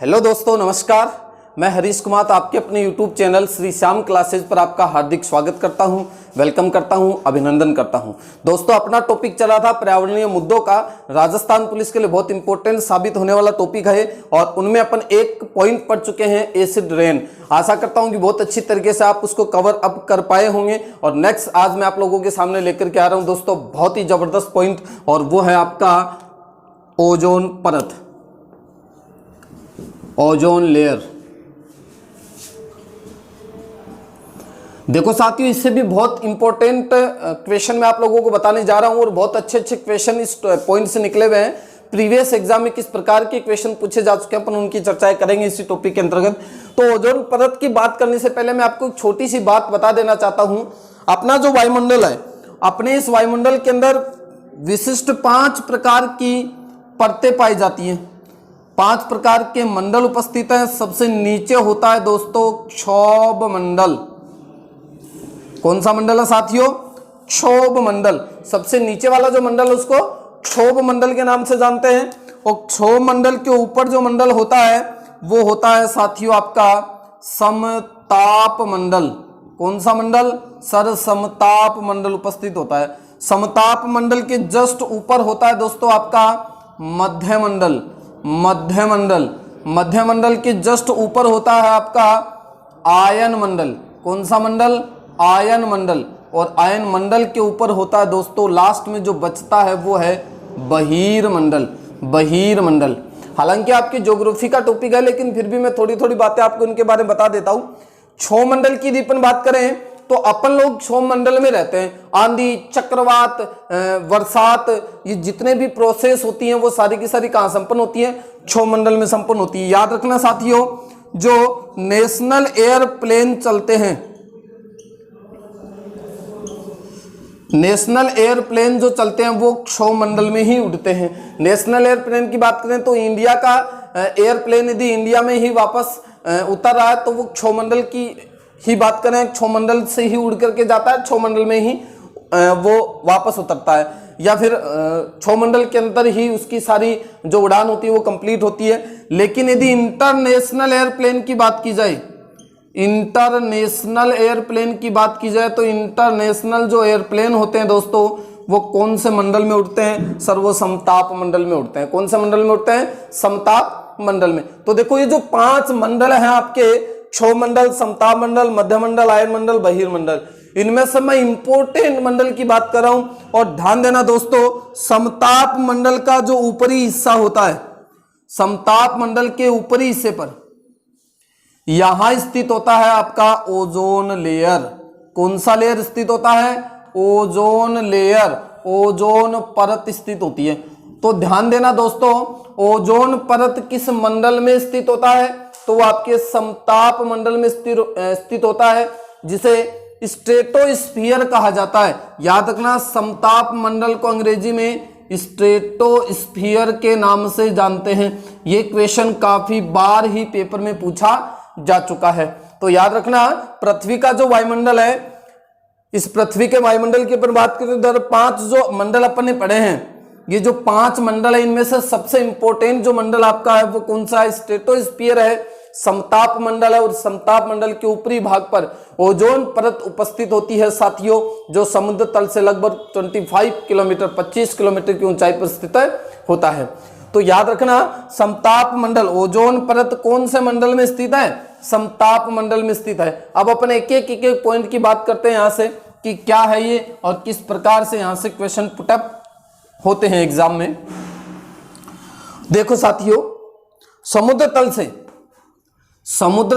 Hello दोस्तों, नमस्कार। मैं हरीश कुमार आपके अपने YouTube channel Shri Shyam classes पर आपका हार्दिक स्वागत करता हूं, वेलकम करता हूं, अभिनंदन करता हूं। दोस्तों, अपना टॉपिक चला था पर्यावरणीय मुद्दों का। राजस्थान पुलिस के लिए बहुत इंपॉर्टेंट साबित होने वाला टॉपिक है और उनमें अपन एक पॉइंट पढ़ चुके हैं, एसिड रेन। आशा करता हूं कि बहुत अच्छी तरीके से आप उसको कवर अप कर पाए होंगे। और नेक्स्ट आज मैं आप लोगों के सामने लेकर के आ रहा हूं दोस्तों बहुत ही जबरदस्त पॉइंट, और वो है आपका ओजोन परत, ओजोन लेयर। देखो साथियों, इससे भी बहुत इंपॉर्टेंट क्वेश्चन मैं आप लोगों को बताने जा रहा हूं और बहुत अच्छे अच्छे क्वेश्चन इस पॉइंट से निकले हुए हैं। प्रीवियस एग्जाम में किस प्रकार के क्वेश्चन पूछे जा चुके हैं, अपन उनकी चर्चाएं करेंगे इसी टॉपिक के अंतर्गत। तो ओजोन परत की बात करने से पहले मैं आपको एक छोटी सी बात बता देना चाहता हूं। अपना जो वायुमंडल है, अपने इस वायुमंडल के अंदर विशिष्ट 5 प्रकार की परतें पाई जाती हैं। 5 प्रकार के मंडल उपस्थित हैं। सबसे नीचे होता है दोस्तों क्षोभ मंडल। कौन सा मंडल है साथियों? क्षोभ मंडल। सबसे नीचे वाला जो मंडल है उसको क्षोभ मंडल के नाम से जानते हैं। और क्षोभ मंडल के ऊपर जो मंडल होता है वो होता है साथियों आपका समताप मंडल। कौन सा मंडल सर? समताप मंडल उपस्थित होता है। समताप मंडल के जस्ट ऊपर होता है दोस्तों आपका मध्य मंडल। मध्य मंडल, मध्य मंडल के जस्ट ऊपर होता है आपका आयन मंडल। कौन सा मंडल? आयन मंडल। और आयन मंडल के ऊपर होता है दोस्तों लास्ट में जो बचता है वो है बहिर मंडल। बहिर मंडल। हालांकि आपकी ज्योग्राफी का टॉपिक है, लेकिन फिर भी मैं थोड़ी थोड़ी बातें आपको इनके बारे में बता देता हूं। क्षोभ मंडल की यदि अपन बात करें तो अपन लोग क्षोभ मंडल में रहते हैं। आंधी, चक्रवात, बरसात, ये जितने भी प्रोसेस होती हैं वो सारी की सारी कहां संपन्न होती है? क्षोभ मंडल में संपन्न होती है। याद रखना साथियों, जो नेशनल एयरप्लेन चलते हैं, नेशनल एयरप्लेन जो चलते हैं वो क्षोभ मंडल में ही उड़ते हैं। नेशनल एयरप्लेन की बात करें तो इंडिया का एयरप्लेन यदि इंडिया में ही वापस उतर रहा है तो वो क्षोभ मंडल की ही बात करें, क्षोभ मंडल से ही उड़ करके जाता है, क्षोभ मंडल में ही वो वापस उतरता है, या फिर क्षोभ मंडल के अंदर ही उसकी सारी जो उड़ान होती है वो कंप्लीट होती है। लेकिन यदि इंटरनेशनल एयरप्लेन की बात की जाए, इंटरनेशनल एयरप्लेन की बात की जाए तो इंटरनेशनल जो एयरप्लेन होते हैं दोस्तों वो कौन से मंडल में उड़ते हैं? सर वो समताप मंडल में उड़ते हैं। कौन से मंडल में उड़ते हैं? समताप मंडल में। तो देखो ये जो 5 मंडल हैं आपके, क्षोभ मंडल, समताप मंडल, मध्य मंडल, आयन मंडल, बहिर मंडल, इनमें से मैं इंपोर्टेंट मंडल की बात कर रहा हूं। और ध्यान देना दोस्तों, समताप मंडल का जो ऊपरी हिस्सा होता है, समताप मंडल के ऊपरी हिस्से पर यहां स्थित होता है आपका ओजोन लेयर। कौन सा लेयर स्थित होता है? ओजोन लेयर, ओजोन परत स्थित होती है। तो ध्यान देना दोस्तों, ओजोन परत किस मंडल में स्थित होता है? तो वो आपके समताप मंडल में स्थित होता है, जिसे स्ट्रेटोस्फीयर कहा जाता है। याद रखना, समताप मंडल को अंग्रेजी में स्ट्रेटोस्फीयर के नाम से जानते हैं। ये क्वेश्चन काफी बार ही पेपर में पूछा जा चुका है। तो याद रखना, पृथ्वी का जो वायुमंडल है, इस पृथ्वी के वायुमंडल की अपन बात करें तो 5 जो मंडल अपन ने पढ़े हैं, ये जो 5 मंडल है इनमें से सबसे इंपॉर्टेंट जो मंडल आपका है वो कौन सा है? स्ट्रेटोस्फीयर है, समताप मंडल है। और समताप मंडल के ऊपरी भाग पर ओजोन परत उपस्थित होती है साथियों, जो समुद्र तल से लगभग 25 किलोमीटर 25 किलोमीटर की ऊंचाई पर स्थित होता है। तो याद रखना, समताप मंडल, ओजोन परत कौन से मंडल में स्थित है? समताप मंडल में स्थित है। अब अपन एक एक पॉइंट की बात करते हैं यहां से कि क्या है ये और किस प्रकार से यहां से क्वेश्चन पुटअप होते हैं एग्जाम में। देखो साथियों, समुद्र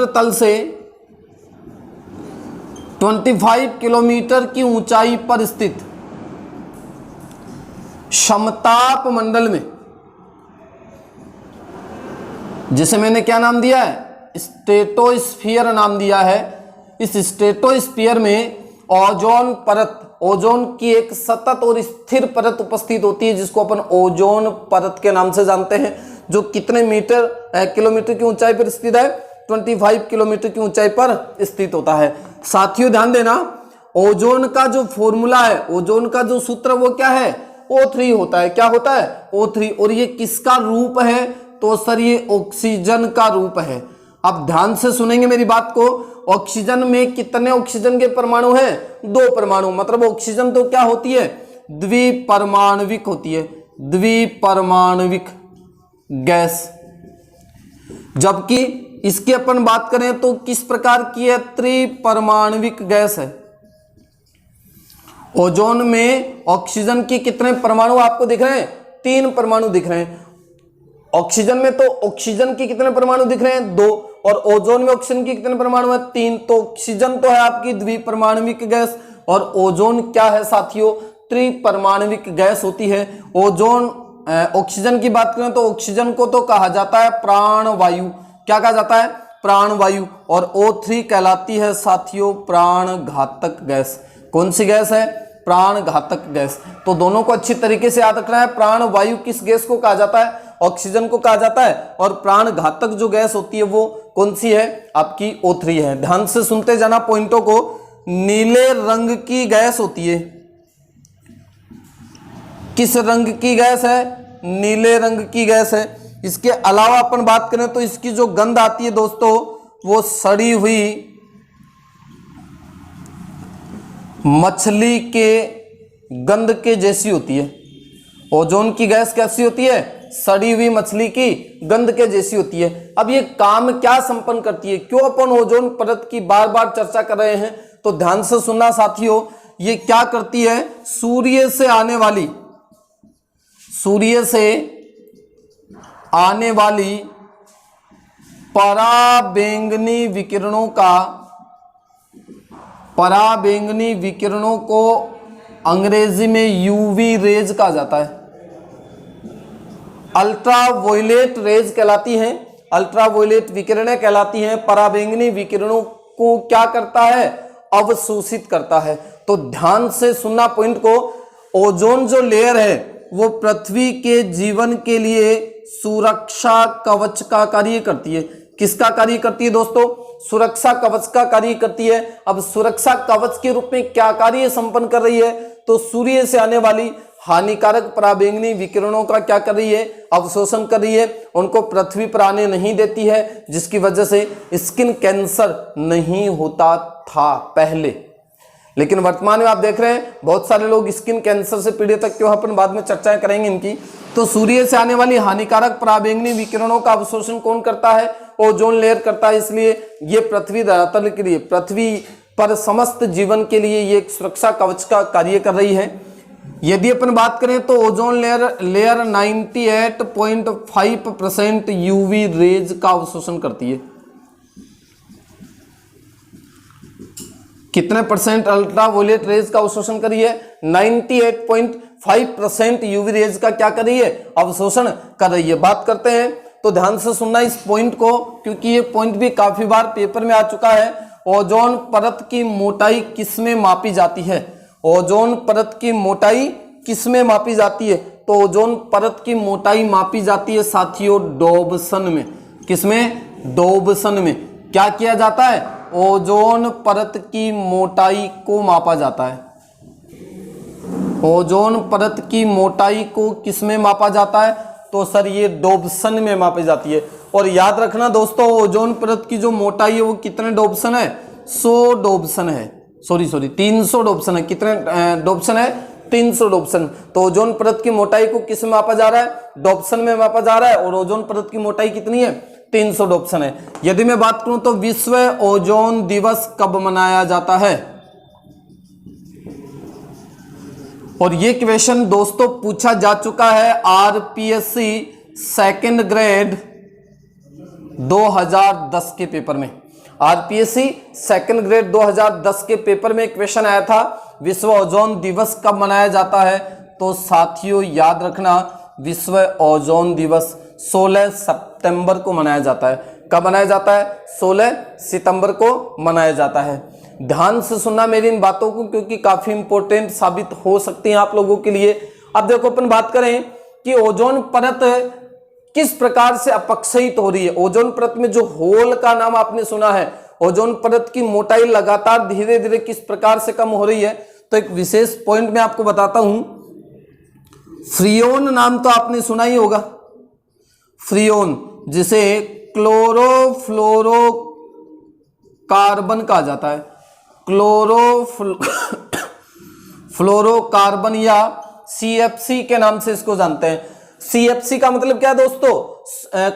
तल से 25 किलोमीटर की ऊंचाई पर स्थित समताप मंडल में, जिसे मैंने क्या नाम दिया है? स्ट्रेटोस्फीयर नाम दिया है। इस स्ट्रेटोस्फीयर में ओजोन परत, ओजोन की एक सतत और स्थिर परत उपस्थित होती है, जिसको अपन ओजोन परत के नाम से जानते हैं, जो कितने किलोमीटर की ऊंचाई पर स्थित है? 25 किलोमीटर की ऊंचाई पर स्थित होता है। साथियों ध्यान देना, ओजोन का जो फॉर्मूला है, ओजोन का जो सूत्र वो क्या है? O3 होता है। क्या होता है? O3। और ये किसका रूप है? तो सर ये ऑक्सीजन का रूप है। अब ध्यान से सुनेंगे मेरी बात को। ऑक्सीजन में कितने ऑक्सीजन के परमाणु हैं? 2 परमाणु। मतलब ऑक्सीजन तो क्या होती है? द्विपरमाणविक होती है, द्विपरमाणविक गैस। जबकि इसकी अपन बात करें तो किस प्रकार की है? त्रिपरमाणविक गैस है। ओजोन में ऑक्सीजन की कितने परमाणु आपको दिख रहे हैं? 3 परमाणु दिख रहे हैं। ऑक्सीजन में तो ऑक्सीजन की कितने परमाणु दिख रहे हैं? 2। और ओजोन में ऑक्सीजन की कितने परमाणु हैं? 3। तो ऑक्सीजन तो है आपकी द्विपरमाणविक गैस और ओजोन क्या है साथियों? त्रिपरमाणविक गैस होती है। ओजोन ऑक्सीजन की बात करें तो ऑक्सीजन को तो कहा जाता है प्राणवायु। क्या कहा जाता है? प्राणवायु। और O3 कहलाती है साथियों प्राणघातक गैस। कौन सी गैस है? प्राणघातक गैस। तो दोनों को अच्छी तरीके से याद रखना है। प्राणवायु किस गैस को कहा जाता है? ऑक्सीजन को कहा जाता है। और प्राणघातक जो गैस होती है वो कौन सी है? आपकी O3 है। ध्यान से सुनते जाना पॉइंटों को। नीले रंग की गैस होती है। किस रंग की गैस है? नीले रंग की गैस है। इसके अलावा अपन बात करें तो इसकी जो गंध आती है दोस्तों वो सड़ी हुई मछली के गंध के जैसी होती है। ओजोन की गैस कैसी होती है? सड़ी हुई मछली की गंध के जैसी होती है। अब ये काम क्या संपन्न करती है? क्यों अपन ओजोन परत की बार बार चर्चा कर रहे हैं? तो ध्यान से सुनना साथियों। ये क्या करती है? सूर्य से आने वाली पराबैंगनी विकिरणों को अंग्रेजी में यूवी रेज कहा जाता है। अल्ट्रावायलेट रेज कहलाती हैं, अल्ट्रावायलेट विकिरणें कहलाती हैं। पराबैंगनी विकिरणों को क्या करता है? अवशोषित करता है। तो ध्यान से सुनना पॉइंट को। ओजोन जो लेयर है वो पृथ्वी के जीवन के लिए सुरक्षा कवच का कार्य करती है। किसका कार्य करती है दोस्तों? सुरक्षा कवच का कार्य करती है। अब सुरक्षा कवच के रूप में क्या कार्य संपन्न कर रही है? तो सूर्य से आने वाली हानिकारक पराबैंगनी विकिरणों का क्या कर रही है? अवशोषण कर रही है। उनको पृथ्वी पर आने नहीं देती है, जिसकी वजह से स्किन कैंसर नहीं होता था पहले। लेकिन वर्तमान में आप देख रहे हैं बहुत सारे लोग स्किन कैंसर से पीड़ित है। क्यों? अपन बाद में चर्चाएं करेंगे इनकी। तो सूर्य से आने वाली हानिकारक पराबैंगनी विकिरणों का अवशोषण कौन करता है? ओजोन लेयर करता है। इसलिए ये पृथ्वी धरातल के लिए, पृथ्वी पर समस्त जीवन के लिए ये एक सुरक्षा कवच का कार्य कर रही है। यदि अपन बात करें तो ओजोन लेयर 98.5% यूवी रेज का अवशोषण करती है। कितने परसेंट अल्ट्रावायलेट रेज का अवशोषण कर रही है? 98.5% यूवी रेज का क्या कर रही है? अवशोषण कर रही है। बात करते हैं तो ध्यान से सुनना इस पॉइंट को, क्योंकि ये पॉइंट भी काफी बार पेपर में आ चुका है। ओजोन परत की मोटाई किसमें मापी जाती है? ओजोन परत की मोटाई किसमें मापी जाती है? तो ओजोन परत की मोटाई मापी जाती है साथियों डोबसन में। किसमें? डोबसन में। क्या किया जाता है? ओजोन परत की मोटाई को मापा जाता है। ओजोन परत की मोटाई को किसमें मापा जाता है? तो सर ये डोबसन में मापी जाती है। और याद रखना दोस्तों, ओजोन परत की जो मोटाई है वो कितने डोबसन है? 100 डोबसन है। सॉरी 300 डोबसन है। कितने डोबसन है? 300 डोबसन। तो ओजोन परत की मोटाई को किस में मापा जा रहा है? डोबसन में मापा जा रहा है। और ओजोन परत की मोटाई कितनी है? 300 डोबसन है। यदि मैं बात करूं तो विश्व ओजोन दिवस कब मनाया जाता है? और ये क्वेश्चन दोस्तों पूछा जा चुका है आरपीएससी सेकंड ग्रेड 2010 के पेपर में। आरपीएससी सेकंड ग्रेड 2010 के पेपर में क्वेश्चन आया था विश्व ओजोन दिवस कब मनाया जाता है? तो साथियों याद रखना, विश्व ओजोन दिवस 16 सितंबर को मनाया जाता है। कब मनाया जाता है? 16 सितंबर को मनाया जाता है। ध्यान से सुनना मेरी इन बातों को, क्योंकि काफी इंपॉर्टेंट साबित हो सकती हैं आप लोगों के लिए। अब देखो अपन बात करें कि ओजोन परत किस प्रकार से अपक्षयित हो रही है। ओजोन परत में जो होल का नाम आपने सुना है, ओजोन परत की मोटाई लगातार धीरे धीरे किस प्रकार से कम हो रही है। तो एक विशेष पॉइंट मैं आपको बताता हूं। फ्रियोन नाम तो आपने सुना ही होगा। फ्रियोन, जिसे क्लोरोफ्लोरोकार्बन कहा जाता है, क्लोरोफ्लोरोकार्बन या CFC के नाम से इसको जानते हैं। CFC का मतलब क्या है दोस्तों,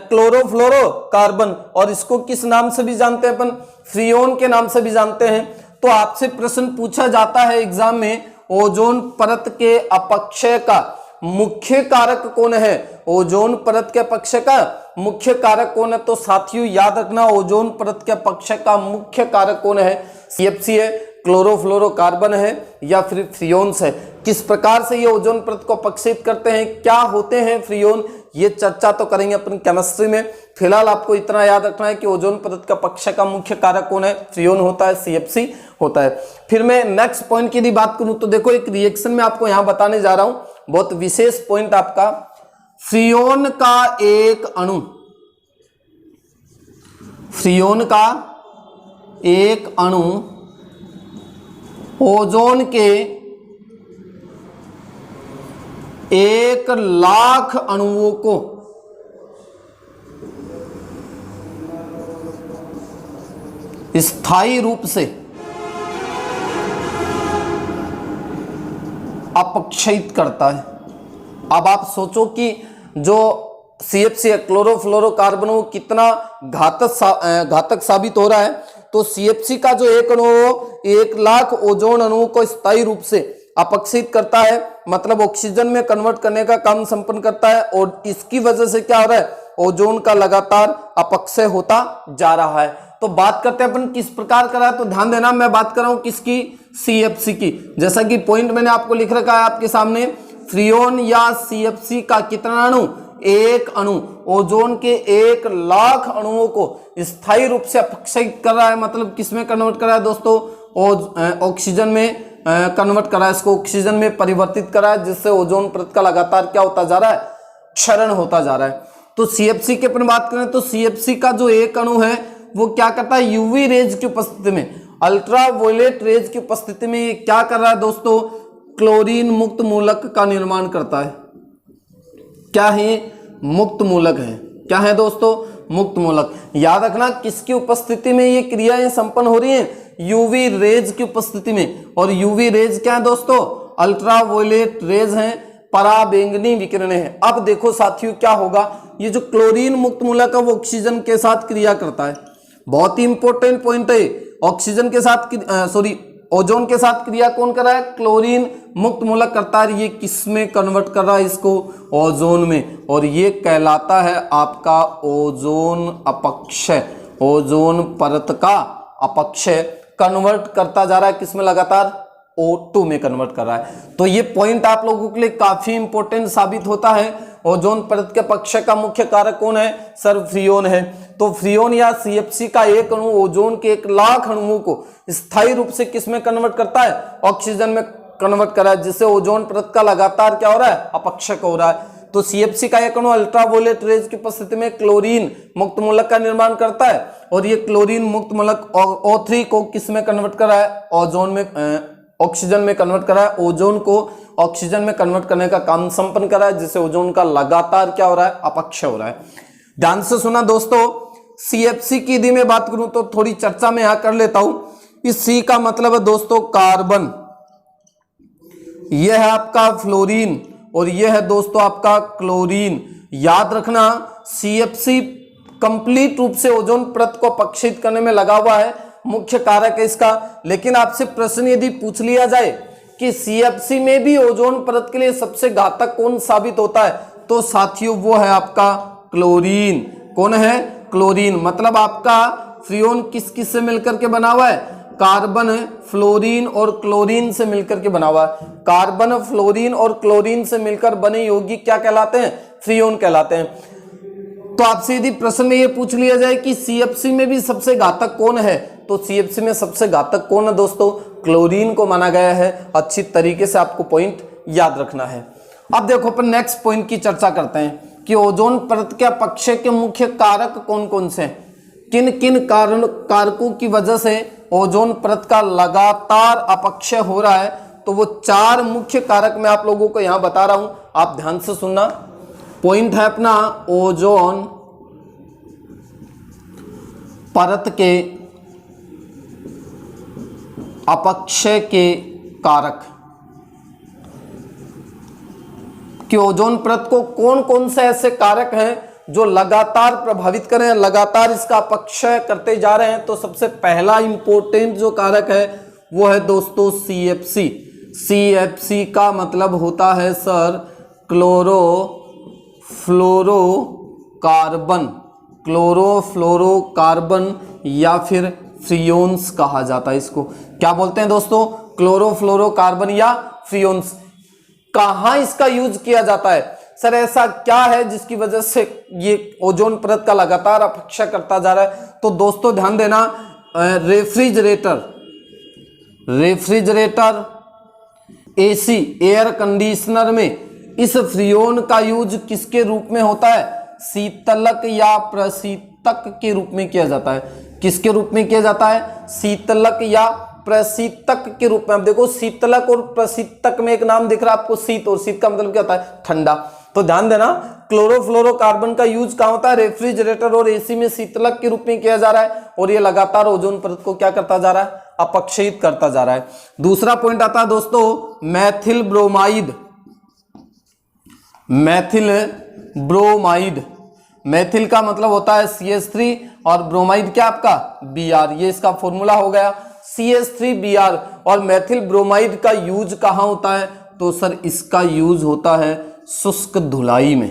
क्लोरोफ्लोरोकार्बन, और इसको किस नाम से भी जानते हैं अपन, फ्रियोन के नाम से भी जानते हैं। तो आपसे प्रश्न पूछा जाता है एग्जाम में, ओजोन परत के अपक्षय का मुख्य कारक कौन है, ओजोन परत के अपक्षय का मुख्य कारक कौन है। तो साथियों याद रखना, ओजोन परत के अपक्षय का मुख्य कारक कौन है, CFC है, क्लोरोफ्लोरोकार्बन है, या फिर फ्रियोन्स है। किस प्रकार से ये ओजोन परत को अपक्षित करते हैं, क्या होते हैं फ्रियोन, ये चर्चा तो करेंगे अपन केमिस्ट्री में। फिलहाल आपको इतना याद रखना है कि ओजोन परत का अपक्षय का मुख्य कारक कौन है, फ्रियोन होता है, CFC होता है। फिर मैं नेक्स्ट पॉइंट की यदि बात करूं तो देखो, एक रिएक्शन में आपको यहां बताने जा रहा हूं, बहुत विशेष पॉइंट आपका, फ्रियोन का एक अणु, फ्रियोन का एक अणु ओजोन के 1,00,000 अणुओं को स्थायी रूप से अपक्षयित करता है। अब आप सोचो कि जो CFC है, क्लोरोफ्लोरोकार्बन, वो कितना घातक साबित हो रहा है। तो CFC का जो एक अणु 1,00,000 ओजोन अणुओं को स्थायी रूप से अपक्षित करता है, मतलब ऑक्सीजन में कन्वर्ट करने का काम संपन्न करता है, और इसकी वजह से क्या हो रहा है, ओजोन का लगातार अपक्षय होता जा रहा है। तो बात करते हैं अपन किस प्रकार कर रहा है, तो ध्यान देना, मैं बात कर रहा हूं किसकी, CFC की। जैसा कि पॉइंट मैंने आपको लिख रखा है आपके सामने, फ्रियोन या CFC का कितना अणु, एक अणु ओजोन के 1,00,000 अणुओं को स्थायी रूप से अपक्षयित कर रहा है, मतलब किसमें कन्वर्ट कर रहा है दोस्तों, ऑक्सीजन में कन्वर्ट कर रहा है, इसको ऑक्सीजन में परिवर्तित कर रहा है, जिससे ओजोन परत का लगातार क्या होता जा रहा है, क्षरण होता जा रहा है। तो CFC की अपन बात करें तो CFC का जो एक अणु है वो क्या करता है, यूवी रेज की उपस्थिति में, अल्ट्रावायलेट रेज की उपस्थिति में ये क्या कर रहा है दोस्तों, क्लोरीन मुक्त मूलक का निर्माण करता है। क्या है, मुक्त मूलक है, क्या है दोस्तों, मुक्त मूलक। याद रखना किसकी उपस्थिति में ये क्रियाएं संपन्न हो रही हैं, यूवी रेज की उपस्थिति में। और यूवी रेज क्या है दोस्तों, अल्ट्रावायलेट रेज हैं, पराबैंगनी विकिरण है। अब देखो साथियों क्या होगा, ये जो क्लोरीन मुक्त मूलक है वो ऑक्सीजन के साथ क्रिया करता है, बहुत ही इंपॉर्टेंट पॉइंट है। ऑक्सीजन के साथ ओजोन के साथ क्रिया कौन कर रहा है, क्लोरीन मुक्त मूलक करता है। ये किस में कन्वर्ट कर रहा है इसको, ओजोन में, और ये कहलाता है आपका ओजोन अपक्षय। ओजोन परत का अपक्षय कन्वर्ट करता जा रहा है किसमें, लगातार O2 में कन्वर्ट कर रहा है। तो ये पॉइंट आप लोगों के लिए काफी इंपॉर्टेंट साबित होता है। ओजोन परत के अपक्षय का मुख्य कारक कौन है, सर फ्रियोन है। तो फ्रियोन या CFC का एक अणु ओजोन के 1,00,000 अणुओं को स्थायी रूप से किसमें कन्वर्ट करता है, ऑक्सीजन में कन्वर्ट कर रहा है, जिससे ओजोन परत का लगातार क्या हो रहा है, अपक्षय हो रहा है। तो CFC का एक अणु अल्ट्रावायलेट रेज की उपस्थिति में क्लोरीन मुक्त मूलक का निर्माण करता है, और ये क्लोरीन मुक्त मूलक O3 को किस में कन्वर्ट कर रहा है, ओजोन में, ऑक्सीजन में कन्वर्ट कर रहा है। ओजोन को ऑक्सीजन में कन्वर्ट करने का काम संपन्न कर रहा है, जिससे ओजोन का लगातार क्या हो रहा है, अपक्षय हो रहा है। ध्यान से सुना दोस्तों, CFC की यदि मैं बात करूं तो थोड़ी चर्चा में यहां कर लेता हूं। इस C का मतलब है दोस्तों कार्बन, यह है आपका फ्लोरीन, और यह है दोस्तों आपका क्लोरीन। याद रखना CFC कंप्लीट रूप से ओजोन परत को अपक्षित करने में लगा हुआ है, मुख्य कारक है इसका। लेकिन आपसे प्रश्न यदि पूछ लिया जाए कि CFC में भी ओजोन परत के लिए सबसे घातक कौन साबित होता है, तो साथियों वो है आपका क्लोरीन। कौन है, क्लोरीन। मतलब आपका फ्रियोन किस किस से मिलकर के बना हुआ है, कार्बन, फ्लोरीन और क्लोरीन से मिलकर के बना हुआ है। कार्बन, फ्लोरीन और क्लोरीन से मिलकर बने यौगिक क्या कहलाते हैं, फ्रियोन कहलाते हैं। तो आपसे यदि प्रश्न में ये पूछ लिया जाए कि CFC में भी सबसे घातक कौन है, तो CFC में सबसे घातक कौन है दोस्तों, क्लोरीन को माना गया है। अच्छी तरीके से आपको पॉइंट याद रखना है। अब देखो अपन नेक्स्ट पॉइंट की चर्चा करते हैं कि ओजोन परत के अपक्षय के मुख्य कारक कौन कौन से हैं, किन किन कारकों की वजह से ओजोन परत का लगातार अपक्षय हो रहा है। तो वो 4 मुख्य कारक मैं आप लोगों को यहां बता रहा हूं, आप ध्यान से सुनना। पॉइंट है अपना ओजोन परत के अपक्षय के कारक कि ओजोन परत को कौन कौन से ऐसे कारक हैं जो लगातार प्रभावित करें, लगातार इसका अपक्षय करते जा रहे हैं। तो सबसे पहला इंपॉर्टेंट जो कारक है वो है दोस्तों CFC। CFC का मतलब होता है सर क्लोरोफ्लोरोकार्बन, क्लोरोफ्लोरोकार्बन या फिर फ्रियोन्स कहा जाता है इसको। क्या बोलते हैं दोस्तों? क्लोरोफ्लोरोकार्बन या फ्रियोन्स। कहाँ इसका यूज किया जाता है? सर ऐसा क्या है जिसकी वजह से ये ओजोन परत का लगातार अपक्षय करता जा रहा है? तो दोस्तों ध्यान देना, रेफ्रिजरेटर, AC एयर कंडीशनर में इस फ्रियोन का यूज किसके रूप में होता है? शीतलक या प्रशीतक के रूप में किया जाता है। किसके रूप में किया जाता है? शीतलक या प्रशीतक के रूप में। अब देखो शीतलक और प्रशीतक में एक नाम दिख रहा है आपको, शीत, और शीत का मतलब क्या होता है? ठंडा। तो ध्यान देना, क्लोरोफ्लोरोकार्बन का यूज कहां होता है? रेफ्रिजरेटर और AC में शीतलक के रूप में किया जा रहा है, और ये लगातार ओजोन परत को क्या करता जा रहा है? अपक्षयित करता जा रहा है। दूसरा पॉइंट आता है दोस्तों मैथिल ब्रोमाइड। मैथिल ब्रोमाइड, मैथिल का मतलब होता है CH3 और ब्रोमाइड क्या आपका? Br। ये इसका फॉर्मूला हो गया CH3Br। और मैथिल ब्रोमाइड का यूज कहां होता है? तो सर इसका यूज होता है शुष्क धुलाई में,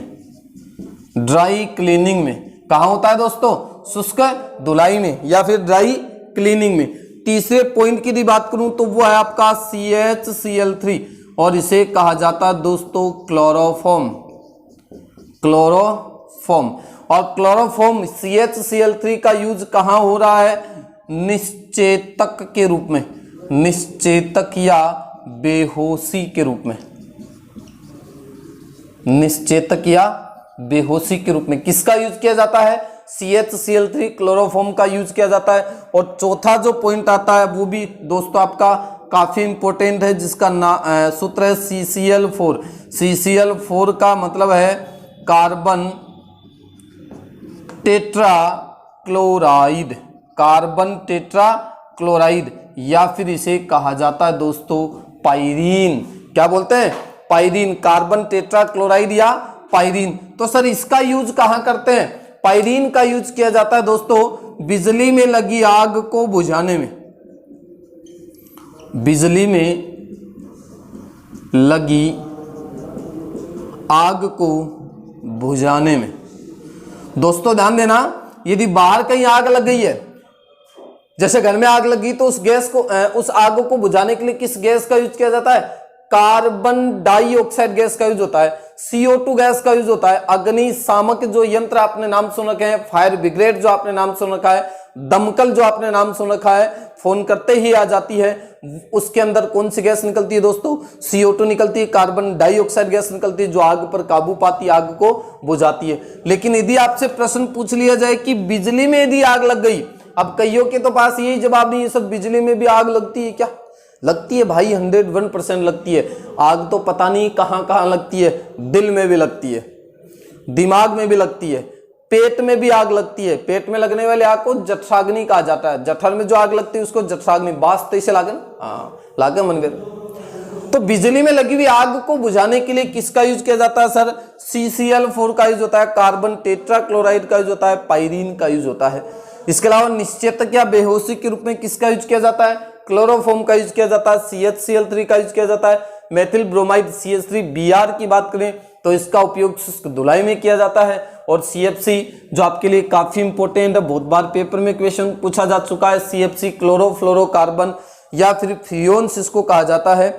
ड्राई क्लीनिंग में। कहां होता है दोस्तों? शुष्क धुलाई में या फिर ड्राई क्लीनिंग में। तीसरे पॉइंट की बात करूं तो वो है आपका CHCl3, और इसे कहा जाता है दोस्तों क्लोरोफॉर्म। क्लोरोफॉर्म, और क्लोरोफॉर्म CHCl3 का यूज कहां हो रहा है? निश्चेतक के रूप में, निश्चेतक या बेहोशी के रूप में, निश्चेतक या बेहोशी के रूप में किसका यूज किया जाता है? CHCl3 क्लोरोफॉर्म का यूज किया जाता है। और चौथा जो पॉइंट आता है वो भी दोस्तों आपका काफी इंपॉर्टेंट है, जिसका सूत्र है CCl4। CCl4 का मतलब है carbon tetra chloride, carbon tetra chloride, या फिर इसे कहा जाता है दोस्तों पाइरीन। क्या बोलते हैं? पाइरीन, कार्बन टेट्रा क्लोराइड या पाइरीन। तो सर इसका यूज कहां करते हैं? पाइरीन का यूज किया जाता है दोस्तों बिजली में लगी आग को बुझाने में। बिजली में लगी आग को बुझाने में। दोस्तों ध्यान देना, यदि बाहर कहीं आग लग गई है, जैसे घर में आग लगी, तो उस गैस को, उस आग को बुझाने के लिए किस गैस का यूज किया जाता है? कार्बन डाइऑक्साइड गैस का यूज होता है, CO2 गैस का यूज होता है। अग्निशामक जो यंत्र आपने नाम सुन रखे हैं, फायर ब्रिगेड जो आपने नाम सुन रखा है, दमकल जो आपने नाम सुन रखा है, फोन करते ही आ जाती है, उसके अंदर कौन सी गैस निकलती है दोस्तों? CO2 निकलती है, कार्बन डाइऑक्साइड गैस निकलती है, जो आग पर काबू पाती, आग को बुझाती है। लेकिन यदि आपसे प्रश्न पूछ लिया जाए कि बिजली में यदि आग लग गई, अब कईयों के तो पास यही जवाब नहीं है, सर बिजली में भी आग लगती है क्या? लगती है भाई, 101% लगती है। आग तो पता नहीं कहां कहां लगती है, दिल में भी लगती है, दिमाग में भी लगती है, पेट में भी आग लगती है। पेट में लगने वाले आग को जठराग्नि कहा जाता है। जठर में जो आग लगती है उसको जठराग्नि, बास तो इसे लागे ना, हाँ लागे मन गए। तो बिजली में लगी हुई आग को बुझाने के लिए किसका यूज किया जाता है सर? CCl4 का यूज होता है, कार्बन टेट्रा क्लोराइड का यूज होता है, पाइरीन का यूज होता है। इसके अलावा निश्चेतक या बेहोशी के रूप में किसका यूज किया जाता है? क्लोरोफॉर्म का यूज किया जाता है, CHCl3 का यूज किया जाता है। मेथिल ब्रोमाइड CH3Br की बात करें तो इसका उपयोग शुष्क धुलाई में किया जाता है। और CFC जो आपके लिए काफी इंपॉर्टेंट है, बहुत बार पेपर में क्वेश्चन पूछा जा चुका है, CFC क्लोरोफ्लोरोकार्बन या फिर फ्रियोन्स इसको कहा जाता है।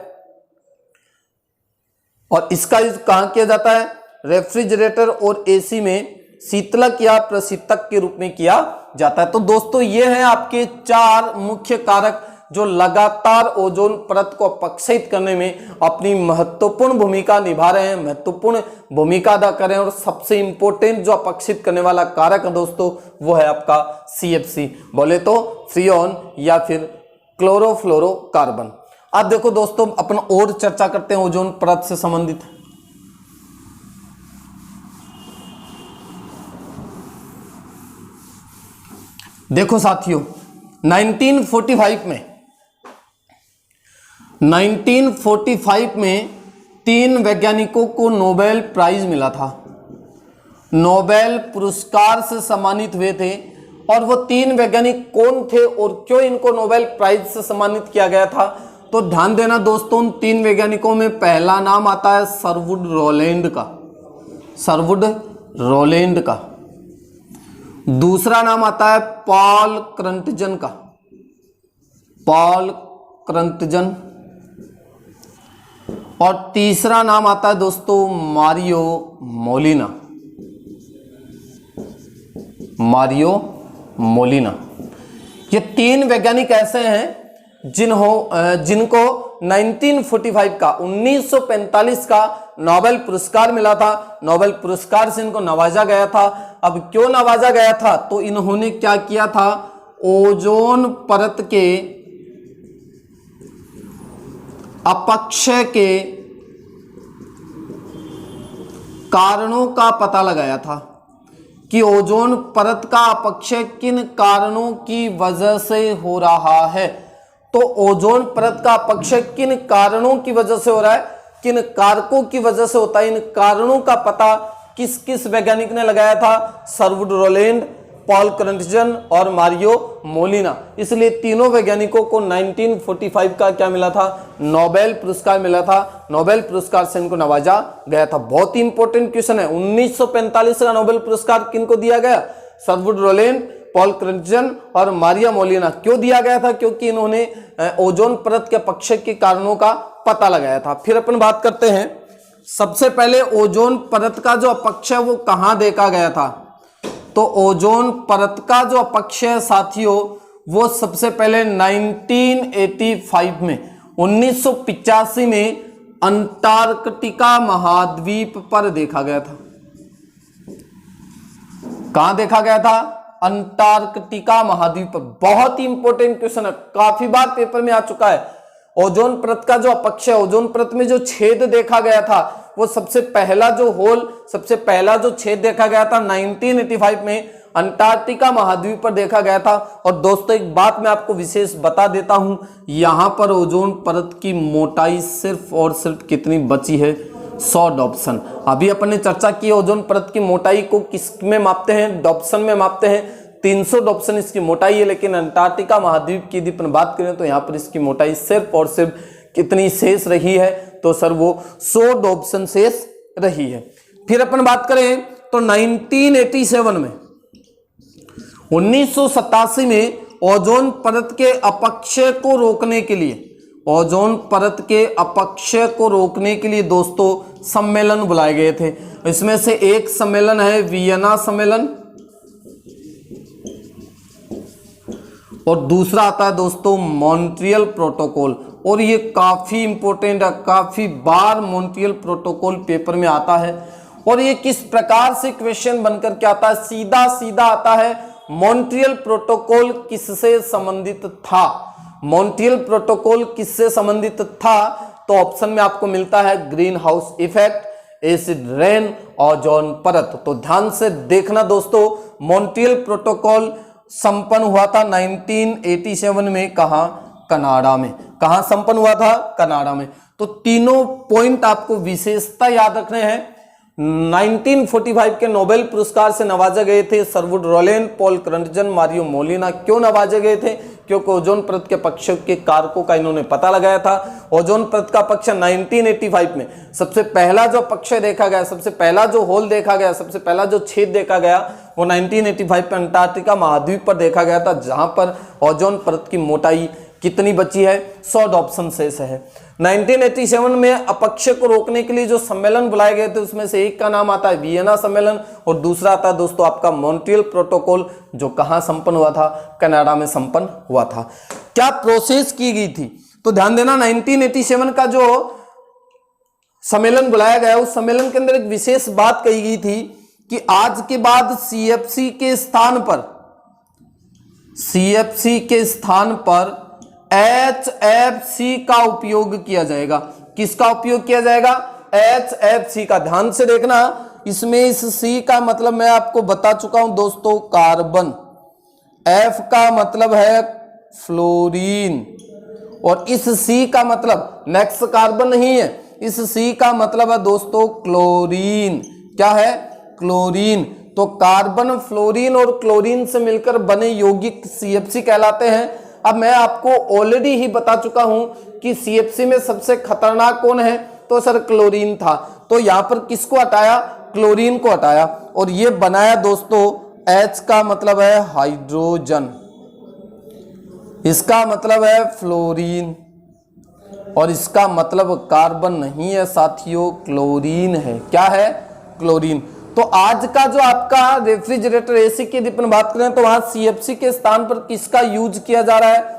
और इसका यूज कहां किया जाता है? रेफ्रिजरेटर और AC में शीतलक या प्रशीतक के रूप में किया जाता है। तो दोस्तों ये हैं आपके 4 मुख्य कारक जो लगातार ओजोन परत को अपक्षयित करने में अपनी महत्वपूर्ण भूमिका निभा रहे हैं, महत्वपूर्ण भूमिका अदा कर रहे हैं। और सबसे इंपॉर्टेंट जो अपक्षित करने वाला कारक है दोस्तों वो है आपका CFC, बोले तो फ्रियोन या फिर क्लोरोफ्लोरोकार्बन। अब देखो दोस्तों अपन और चर्चा करते हैं ओजोन परत से संबंधित। देखो साथियों, 1945 में 3 वैज्ञानिकों को नोबेल प्राइज मिला था, नोबेल पुरस्कार से सम्मानित हुए थे। और वो 3 वैज्ञानिक कौन थे और क्यों इनको नोबेल प्राइज से सम्मानित किया गया था? तो ध्यान देना दोस्तों, उन 3 वैज्ञानिकों में पहला नाम आता है सरवुड रोलैंड का, सरवुड रोलैंड का। दूसरा नाम आता है पॉल क्रंटजन का, पॉल क्रंटजन। और तीसरा नाम आता है दोस्तों मारियो मोलिना, मारियो मोलिना। ये 3 वैज्ञानिक ऐसे हैं जिनको 1945 का नोबेल पुरस्कार मिला था। नोबेल पुरस्कार से इनको नवाजा गया था। अब क्यों नवाजा गया था? तो इन्होंने क्या किया था, ओजोन परत के अपक्षय के कारणों का पता लगाया था कि ओजोन परत का अपक्षय किन कारणों की वजह से हो रहा है। तो ओजोन परत का अपक्षय किन कारणों की वजह से हो रहा है, किन कारकों की वजह से होता है, इन कारणों का पता किस किस वैज्ञानिक ने लगाया था? सरवुड रोलैंड, पॉल क्रंटजन और मारियो मोलिना। इसलिए तीनों वैज्ञानिकों को 1945 का क्या मिला था? नोबेल पुरस्कार मिला था। नोबेल पुरस्कार से इनको नवाजा गया था। बहुत ही इंपॉर्टेंट क्वेश्चन है। 1945 का नोबेल पुरस्कार किनको दिया गया? सरवुड रोलैंड, पॉल क्रंटजन और मारिया मोलिना। क्यों दिया गया था? क्योंकि इन्होंने ओजोन परत के अपक्षय के कारणों का पता लगाया था। फिर अपन बात करते हैं, सबसे पहले ओजोन परत का जो अपक्षय वो कहां देखा गया था? तो ओजोन परत का जो अपक्षय साथियों वो सबसे पहले 1985 में 1985 में अंटार्कटिका महाद्वीप पर देखा गया था। कहां देखा गया था? अंटार्कटिका महाद्वीप पर। बहुत ही इंपॉर्टेंट क्वेश्चन है, काफी बार पेपर में आ चुका है। ओजोन परत का जो अपक्षय, ओजोन परत में जो छेद देखा गया था, वो सबसे पहला जो होल, सबसे पहला जो छेद देखा गया था 1985 में अंटार्कटिका महाद्वीप पर देखा गया था। और दोस्तों एक बात मैं आपको विशेष बता देता हूं, यहां पर ओजोन परत की मोटाई सिर्फ और सिर्फ कितनी बची है? 100 डॉप्सन। अभी अपन ने चर्चा की ओजोन परत की मोटाई को किस में मापते हैं? डॉप्सन में मापते हैं। 300 डॉप्सन इसकी मोटाई है। लेकिन अंटार्कटिका महाद्वीप की यदि अपन बात करें तो यहाँ पर इसकी मोटाई सिर्फ और सिर्फ कितनी शेष रही है? तो सर वो 100 डॉप्सन शेष रही है। फिर अपन बात करें तो 1987 में 1987 में ओजोन परत के अपक्षय को रोकने के लिए, ओजोन परत के अपक्षय को रोकने के लिए दोस्तों सम्मेलन बुलाए गए थे। इसमें से एक सम्मेलन है वियना सम्मेलन और दूसरा आता है दोस्तों मॉन्ट्रियल प्रोटोकॉल। और ये काफी इंपॉर्टेंट है, काफी बार मॉन्ट्रियल प्रोटोकॉल पेपर में आता है। और ये किस प्रकार से क्वेश्चन बनकर के आता है? सीधा सीधा आता है, मॉन्ट्रियल प्रोटोकॉल किससे संबंधित था? मॉन्ट्रियल प्रोटोकॉल किससे संबंधित था? तो ऑप्शन में आपको मिलता है green house effect, acid rain, ozone परत। तो ध्यान से देखना दोस्तों, मॉन्ट्रियल प्रोटोकॉल संपन्न हुआ था 1987 में। कहां? कनाडा में। कहां संपन्न हुआ था? कनाडा में। तो तीनों पॉइंट आपको विशेषता याद रखने हैं। 1945 के नोबेल पुरस्कार से नवाजे गए थे सरवुड रोलैंड, पॉल क्रंटजन, मारियो मोलिना। क्यों नवाजे गए थे? क्योंकि ओजोन परत के अपक्षय के कारकों का इन्होंने पता लगाया था। ओजोन परत का अपक्षय 1985 में सबसे पहला जो अपक्षय देखा गया, सबसे पहला जो होल देखा गया, सबसे पहला जो छेद देखा गया वो 1985 में अंटार्कटिका महाद्वीप पर देखा गया था, जहां पर ओजोन परत की मोटाई कितनी बची है? 100 डॉप्सन शेष है। 1987 में अपक्षय को रोकने के लिए जो सम्मेलन बुलाए गए थे उसमें से एक का नाम आता है वियना सम्मेलन और दूसरा आता है दोस्तों आपका मॉन्ट्रियल प्रोटोकॉल, जो कहां संपन्न हुआ था? कनाडा में संपन्न हुआ था। क्या प्रोसेस की गई थी? तो ध्यान देना, 1987 का जो सम्मेलन बुलाया गया उस सम्मेलन के अंदर एक विशेष बात कही गई थी कि आज के बाद CFC के स्थान पर HFC का उपयोग किया जाएगा। किसका उपयोग किया जाएगा? HFC का। ध्यान से देखना, इसमें इस C का मतलब मैं आपको बता चुका हूं दोस्तों, कार्बन। F का मतलब है फ्लोरीन, और इस C का मतलब नेक्स्ट कार्बन नहीं है, इस C का मतलब है दोस्तों क्लोरीन। क्या है? क्लोरीन। तो कार्बन, फ्लोरीन और क्लोरीन से मिलकर बने यौगिक CFC कहलाते हैं। अब मैं आपको ऑलरेडी ही बता चुका हूं कि CFC में सबसे खतरनाक कौन है, तो सर क्लोरीन था। तो यहां पर किसको हटाया? क्लोरीन को हटाया, और ये बनाया दोस्तों H का मतलब है हाइड्रोजन, इसका मतलब है फ्लोरीन, और इसका मतलब कार्बन नहीं है साथियों, क्लोरीन है। क्या है? क्लोरीन। तो आज का जो आपका रेफ्रिजरेटर एसी की यदि अपन बात करें तो वहां CFC के स्थान पर किसका यूज किया जा रहा है?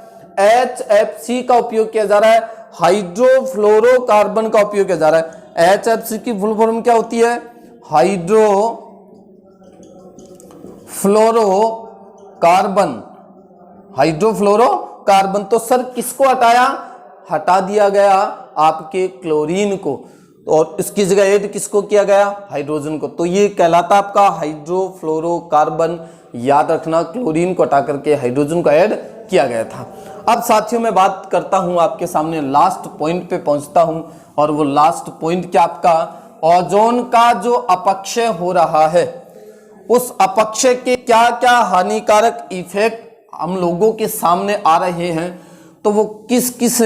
HFC का उपयोग किया जा रहा है, हाइड्रोफ्लोरोकार्बन का उपयोग किया जा रहा है। HFC की फुल फॉर्म क्या होती है? Hydro fluorocarbon, hydrofluorocarbon. तो सर किसको हटाया? हटा दिया गया आपके क्लोरीन को, और इसकी जगह ऐड किसको किया गया? हाइड्रोजन को। तो ये कहलाता आपका हाइड्रोफ्लोरोकार्बन। याद रखना, क्लोरीन को हटा करके हाइड्रोजन को ऐड किया गया था। अब साथियों मैं बात करता हूं आपके सामने, लास्ट पॉइंट पे पहुंचता हूं, और वो लास्ट पॉइंट क्या आपका? ओजोन का जो अपक्षय हो रहा है, उस अपक्षय के क्या क्या हानिकारक इफेक्ट हम लोगों के सामने आ रहे हैं, तो वो किस किस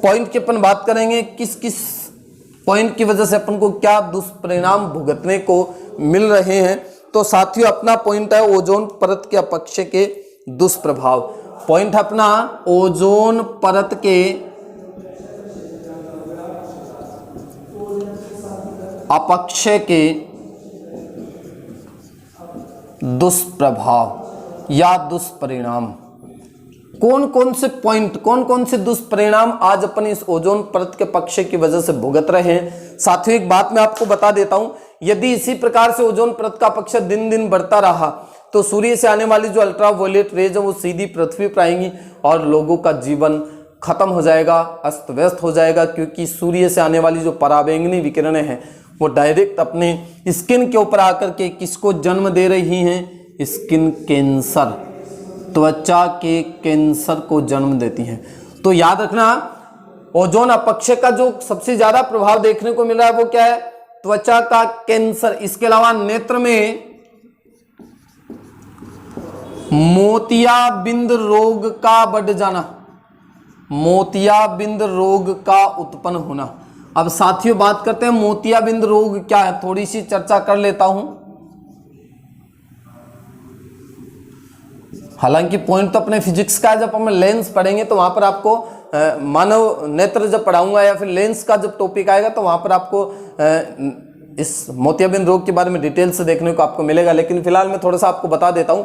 पॉइंट की अपन बात करेंगे, किस किस पॉइंट की वजह से अपन को क्या दुष्परिणाम भुगतने को मिल रहे हैं। तो साथियों अपना पॉइंट है ओजोन परत के अपक्षय के दुष्प्रभाव। पॉइंट अपना ओजोन परत के अपक्षय के दुष्प्रभाव या दुष्परिणाम। कौन कौन से पॉइंट, कौन कौन से दुष्परिणाम आज अपन इस ओजोन परत के पक्ष की वजह से भुगत रहे हैं। साथियों एक बात मैं आपको बता देता हूं, यदि इसी प्रकार से ओजोन परत का पक्ष दिन दिन बढ़ता रहा तो सूर्य से आने वाली जो अल्ट्रावायलेट रेज है वो सीधी पृथ्वी पर आएंगी और लोगों का जीवन खत्म हो जाएगा, अस्त व्यस्त हो जाएगा, क्योंकि सूर्य से आने वाली जो पराबैंगनी विकिरणें हैं वो डायरेक्ट अपने स्किन के ऊपर आकर के किसको जन्म दे रही हैं? स्किन कैंसर, त्वचा के कैंसर को जन्म देती हैं। तो याद रखना ओजोन अपक्षय का जो सबसे ज्यादा प्रभाव देखने को मिल रहा है वो क्या है? त्वचा का कैंसर। इसके अलावा नेत्र में मोतियाबिंद रोग का बढ़ जाना, मोतियाबिंद रोग का उत्पन्न होना। अब साथियों बात करते हैं मोतियाबिंद रोग क्या है, थोड़ी सी चर्चा कर लेता हूं। हालांकि पॉइंट तो अपने फिजिक्स का है, जब हम लेंस पढ़ेंगे तो वहां पर आपको मानव नेत्र जब पढ़ाऊंगा या फिर लेंस का जब टॉपिक आएगा तो वहां पर आपको इस मोतियाबिंद रोग के बारे में डिटेल से देखने को आपको मिलेगा। लेकिन फिलहाल मैं थोड़ा सा आपको बता देता हूं,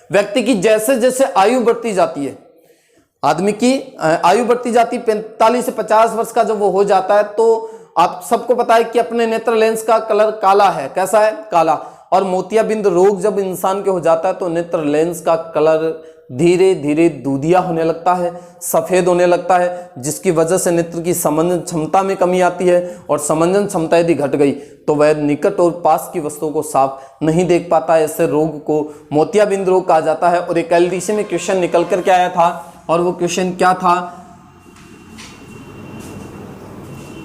व्यक्ति की जैसे जैसे आयु बढ़ती जाती है, आदमी की आयु बढ़ती जाती 45 से 50 वर्ष का जब वो हो जाता है तो आप सबको पता है कि अपने नेत्र लेंस का कलर काला है। कैसा है? काला। और मोतियाबिंद रोग जब इंसान के हो जाता है तो नेत्र लेंस का कलर धीरे धीरे दूधिया होने लगता है, सफेद होने लगता है, जिसकी वजह से नेत्र की समंजन क्षमता में कमी आती है, और समंजन क्षमता यदि घट गई तो वह निकट और पास की वस्तुओं को साफ नहीं देख पाता है। ऐसे रोग को मोतियाबिंद रोग कहा जाता है। और एक LDC में क्वेश्चन निकल कर के आया था, और वो क्वेश्चन क्या था?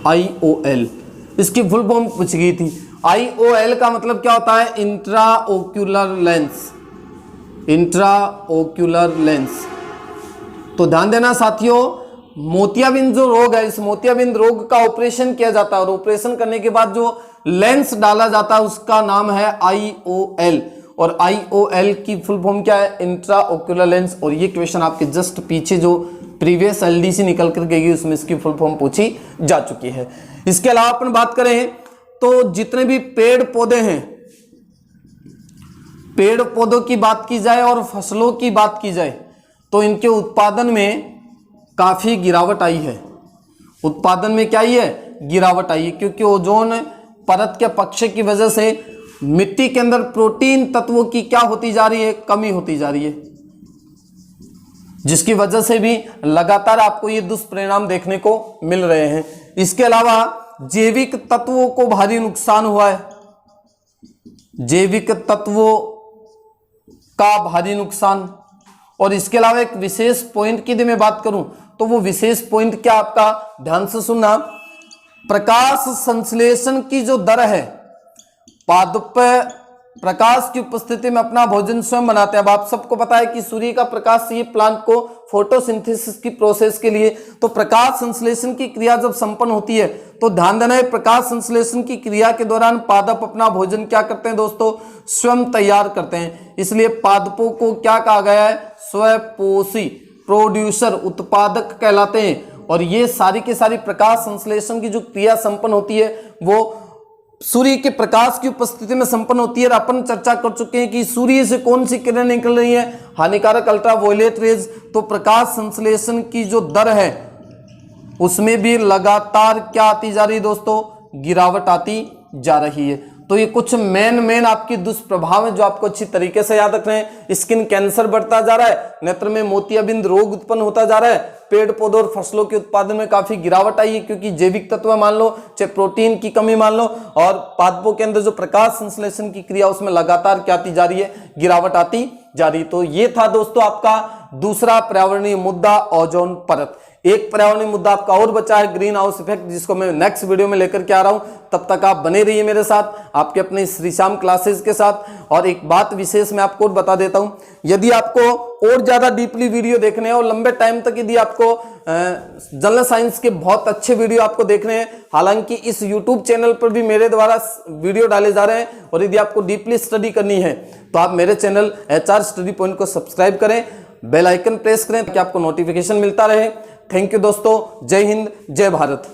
IOL, इसकी फुल फॉर्म पूछ गई थी। IOL का मतलब क्या होता है? Intraocular lens, intraocular lens. तो ध्यान देना साथियों, मोतियाबिंद जो रोग है, इस मोतियाबिंद रोग का ऑपरेशन किया जाता है, और ऑपरेशन करने के बाद जो लेंस डाला जाता है उसका नाम है IOL। और IOL की फुल फॉर्म क्या है? Intraocular lens. और ये क्वेश्चन आपके जस्ट पीछे जो प्रीवियस LDC निकल कर गई उसमें इसकी फुल फॉर्म पूछी जा चुकी है। इसके अलावा अपन बात करें तो जितने भी पेड़ पौधे हैं, पेड़ पौधों की बात की जाए और फसलों की बात की जाए तो इनके उत्पादन में काफी गिरावट आई है। उत्पादन में क्या आई है? गिरावट आई है, क्योंकि ओजोन परत के पक्ष की वजह से मिट्टी के अंदर प्रोटीन तत्वों की क्या होती जा रही है? कमी होती जा रही है, जिसकी वजह से भी लगातार आपको ये दुष्परिणाम देखने को मिल रहे हैं। इसके अलावा जैविक तत्वों को भारी नुकसान हुआ है, जैविक तत्वों का भारी नुकसान। और इसके अलावा एक विशेष पॉइंट की यदि मैं बात करूं तो वो विशेष पॉइंट क्या आपका, ध्यान से सुनना, प्रकाश संश्लेषण की जो दर है, पादप प्रकाश की उपस्थिति में अपना भोजन स्वयं बनाते हैं। अब आप सबको पता है कि सूर्य का प्रकाश से प्लांट को फोटोसिंथेसिस की प्रोसेस के लिए, तो प्रकाश संश्लेषण की क्रिया जब संपन्न होती है तो ध्यान देना है, प्रकाश संश्लेषण की क्रिया के दौरान पादप अपना भोजन क्या करते हैं दोस्तों, स्वयं तैयार करते हैं। इसलिए पादपों को क्या कहा गया है, स्वपोषी, प्रोड्यूसर, उत्पादक कहलाते हैं। और ये सारी के सारी प्रकाश संश्लेषण की जो क्रिया संपन्न होती है वो सूर्य के प्रकाश की उपस्थिति में संपन्न होती है। और अपन चर्चा कर चुके हैं कि सूर्य से कौन सी किरण निकल रही है, हानिकारक अल्ट्रावायलेट रेज। तो प्रकाश संश्लेषण की जो दर है उसमें भी लगातार क्या आती जा रही है दोस्तों, गिरावट आती जा रही है। तो ये कुछ मेन आपकी दुष्प्रभाव है जो आपको अच्छी तरीके से याद रखना है। स्किन कैंसर बढ़ता जा रहा है, नेत्र में मोतियाबिंद रोग उत्पन्न होता जा रहा है, पेड़ पौधों और फसलों के उत्पादन में काफी गिरावट आई है, क्योंकि जैविक तत्व मान लो चाहे प्रोटीन की कमी मान लो, और पादपों के अंदर जो प्रकाश संश्लेषण की क्रिया उसमें लगातार क्या आती जा रही है, गिरावट आती जा रही है। तो ये था दोस्तों आपका दूसरा पर्यावरणीय मुद्दा, ओजोन परत। एक पर्यावरणीय मुद्दा आपका और बचा है, ग्रीन हाउस इफेक्ट, जिसको मैं नेक्स्ट वीडियो में लेकर के आ रहा हूं। तब तक आप बने रहिए मेरे साथ, आपके अपने श्री श्याम क्लासेस के साथ। और एक बात विशेष मैं आपको और बता देता हूं, यदि आपको और ज्यादा डीपली वीडियो देखने हैं और लंबे टाइम तक यदि आपको जनरल साइंस के बहुत अच्छे वीडियो आपको देखने हैं, हालांकि इस यूट्यूब चैनल पर भी मेरे द्वारा वीडियो डाले जा रहे हैं, और यदि आपको डीपली स्टडी करनी है तो आप मेरे चैनल HR स्टडी पॉइंट को सब्सक्राइब करें, बेल आइकन प्रेस करें ताकि आपको नोटिफिकेशन मिलता रहे। थैंक यू दोस्तों, जय हिंद, जय भारत।